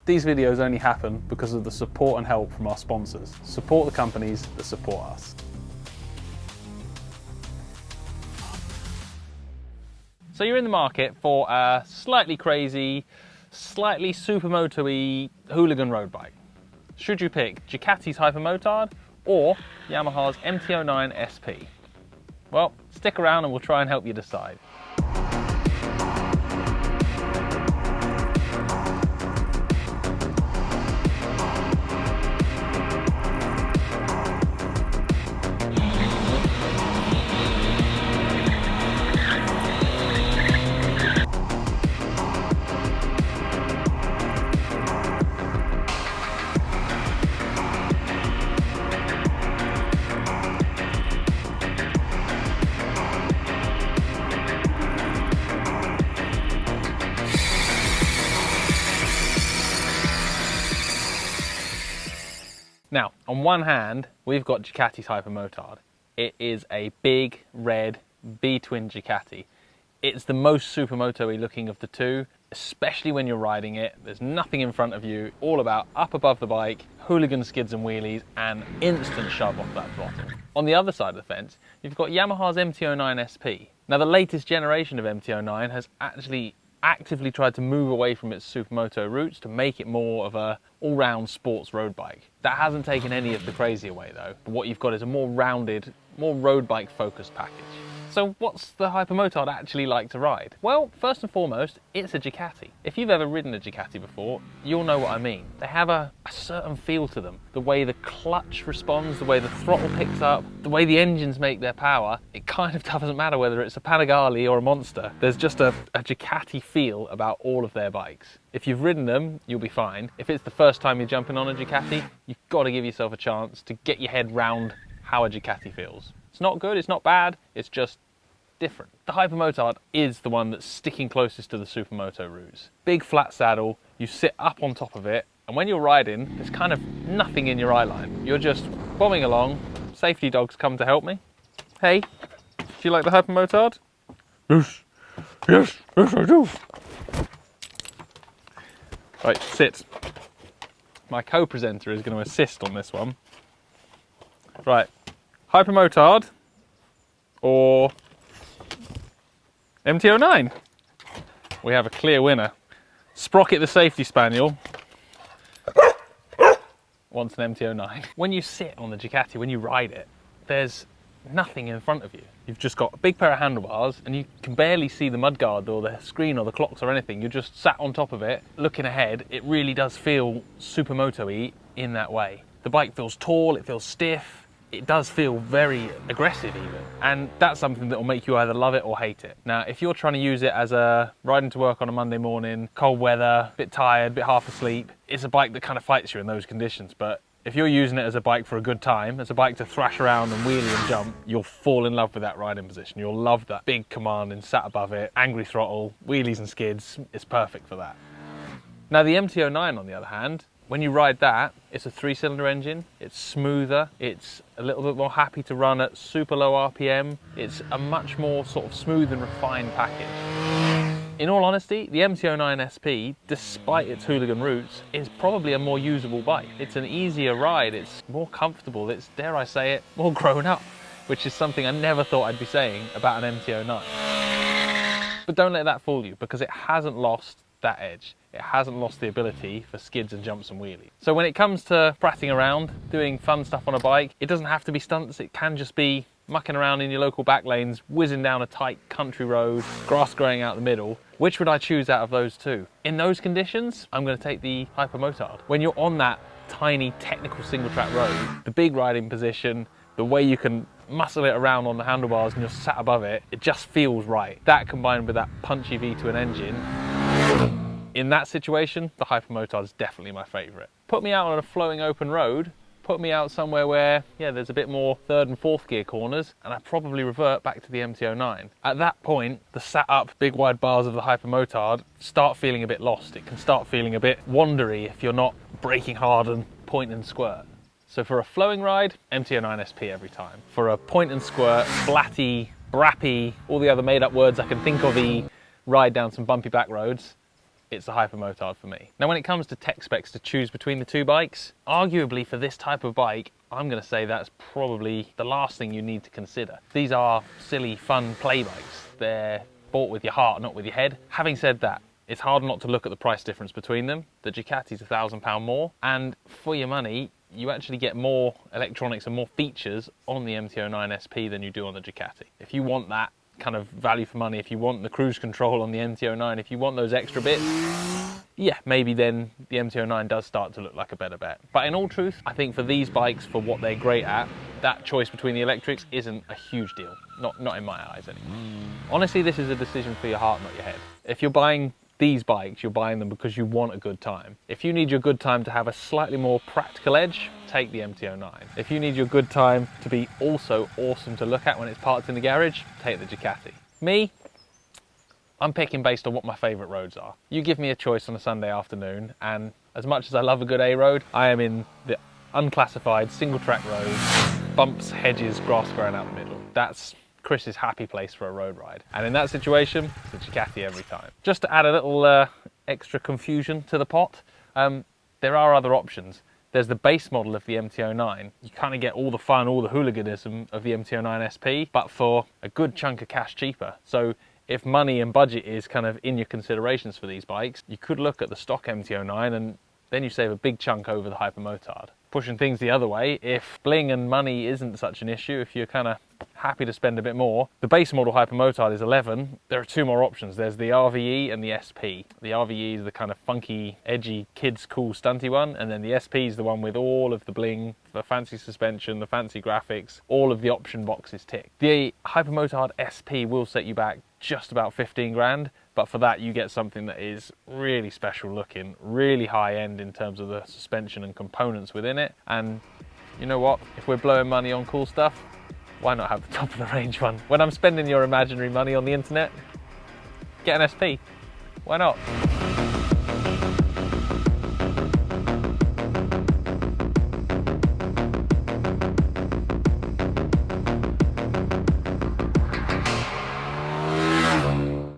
These videos only happen because of the support and help from our sponsors. Support the companies that support us. So you're in the market for a slightly crazy, slightly supermoto-y hooligan road bike. Should you pick Ducati's Hypermotard or Yamaha's MT-09 SP? Well, stick around and we'll try and help you decide. Now, on one hand, we've got Ducati's Hypermotard. It is a big, red, B-twin Ducati. It's the most supermoto-y looking of the two, especially when you're riding it. There's nothing in front of you, all about up above the bike, hooligan skids and wheelies, and instant shove off that throttle. On the other side of the fence, you've got Yamaha's MT-09 SP. Now, the latest generation of MT-09 has actually actively tried to move away from its supermoto roots to make it more of a all-round sports road bike. That hasn't taken any of the crazy away though. What you've got is a more rounded, more road bike focused package. So what's the Hypermotard actually like to ride? Well, first and foremost, it's a Ducati. If you've ever ridden a Ducati before, you'll know what I mean. They have a certain feel to them. The way the clutch responds, the way the throttle picks up, the way the engines make their power, it kind of doesn't matter whether it's a Panigale or a Monster. There's just a Ducati feel about all of their bikes. If you've ridden them, you'll be fine. If it's the first time you're jumping on a Ducati, you've got to give yourself a chance to get your head round how a Ducati feels. It's not good, it's not bad, it's just different. The Hypermotard is the one that's sticking closest to the supermoto roots. Big flat saddle, you sit up on top of it, and when you're riding, there's kind of nothing in your eye line. You're just bombing along. Safety dogs come to help me. Hey, do you like the Hypermotard? Yes, yes, yes I do. Right, sit. My co-presenter is going to assist on this one. Right, Hypermotard or MT-09? We have a clear winner. Sprocket the safety spaniel wants an MT-09. When you sit on the Ducati, when you ride it, there's nothing in front of you. You've just got a big pair of handlebars and you can barely see the mudguard or the screen or the clocks or anything. You're just sat on top of it, looking ahead. It really does feel supermoto-y in that way. The bike feels tall, it feels stiff. It does feel very aggressive even, and that's something that will make you either love it or hate it. Now, if you're trying to use it as a riding to work on a Monday morning, cold weather, bit tired, bit half asleep, it's a bike that kind of fights you in those conditions. But if you're using it as a bike for a good time, as a bike to thrash around and wheelie and jump, you'll fall in love with that riding position. You'll love that big command and sat above it, angry throttle, wheelies and skids. It's perfect for that. Now, the MT-09 on the other hand, when you ride that, it's a 3-cylinder engine, it's smoother, it's a little bit more happy to run at super low RPM, it's a much more sort of smooth and refined package. In all honesty, the MT-09 SP, despite its hooligan roots, is probably a more usable bike. It's an easier ride, it's more comfortable, it's, dare I say it, more grown up, which is something I never thought I'd be saying about an MT-09. But don't let that fool you, because it hasn't lost that edge. It hasn't lost the ability for skids and jumps and wheelies. So when it comes to prattling around, doing fun stuff on a bike, it doesn't have to be stunts, it can just be mucking around in your local back lanes, whizzing down a tight country road, grass growing out the middle. Which would I choose out of those two? In those conditions, I'm going to take the Hypermotard. When you're on that tiny technical single track road, the big riding position, the way you can muscle it around on the handlebars and you're sat above it, it just feels right. That combined with that punchy V-twin engine, in that situation, the Hypermotard is definitely my favourite. Put me out on a flowing open road, put me out somewhere where, yeah, there's a bit more 3rd and 4th gear corners, and I probably revert back to the MT-09. At that point, the sat up big wide bars of the Hypermotard start feeling a bit lost. It can start feeling a bit wandery if you're not braking hard and point and squirt. So for a flowing ride, MT-09 SP every time. For a point and squirt, flatty, brappy, all the other made up words I can think of, ride down some bumpy back roads, it's the Hypermotard for me. Now when it comes to tech specs to choose between the two bikes, arguably for this type of bike, I'm going to say that's probably the last thing you need to consider. These are silly, fun play bikes. They're bought with your heart, not with your head. Having said that, it's hard not to look at the price difference between them. The Ducati's £1,000 more, and for your money, you actually get more electronics and more features on the MT-09 SP than you do on the Ducati. If you want that kind of value for money, if you want the cruise control on the MT-09, if you want those extra bits, yeah, maybe then the MT-09 does start to look like a better bet. But in all truth, I think for these bikes, for what they're great at, that choice between the electrics isn't a huge deal. Not in my eyes anyway. Honestly, this is a decision for your heart, not your head. If you're buying these bikes, you're buying them because you want a good time. If you need your good time to have a slightly more practical edge, take the MT-09. If you need your good time to be also awesome to look at when it's parked in the garage, take the Ducati. Me, I'm picking based on what my favourite roads are. You give me a choice on a Sunday afternoon, and as much as I love a good A road, I am in the unclassified single track roads, bumps, hedges, grass growing out the middle. That's Chris's happy place for a road ride. And in that situation, it's the Ducati every time. Just to add a little extra confusion to the pot, there are other options. There's the base model of the MT-09. You kind of get all the fun, all the hooliganism of the MT-09 SP, but for a good chunk of cash cheaper. So if money and budget is kind of in your considerations for these bikes, you could look at the stock MT-09 and then you save a big chunk over the Hypermotard. Pushing things the other way, if bling and money isn't such an issue, if you're kind of happy to spend a bit more, the base model Hypermotard is 11. There are two more options. There's the RVE and the SP. The RVE is the kind of funky, edgy, kids cool, stunty one, and then the SP is the one with all of the bling, the fancy suspension, the fancy graphics, all of the option boxes ticked. The Hypermotard SP will set you back just about 15 grand, but for that you get something that is really special looking, really high end in terms of the suspension and components within it. And you know what, if we're blowing money on cool stuff, why not have the top of the range one? When I'm spending your imaginary money on the internet, get an SP. Why not?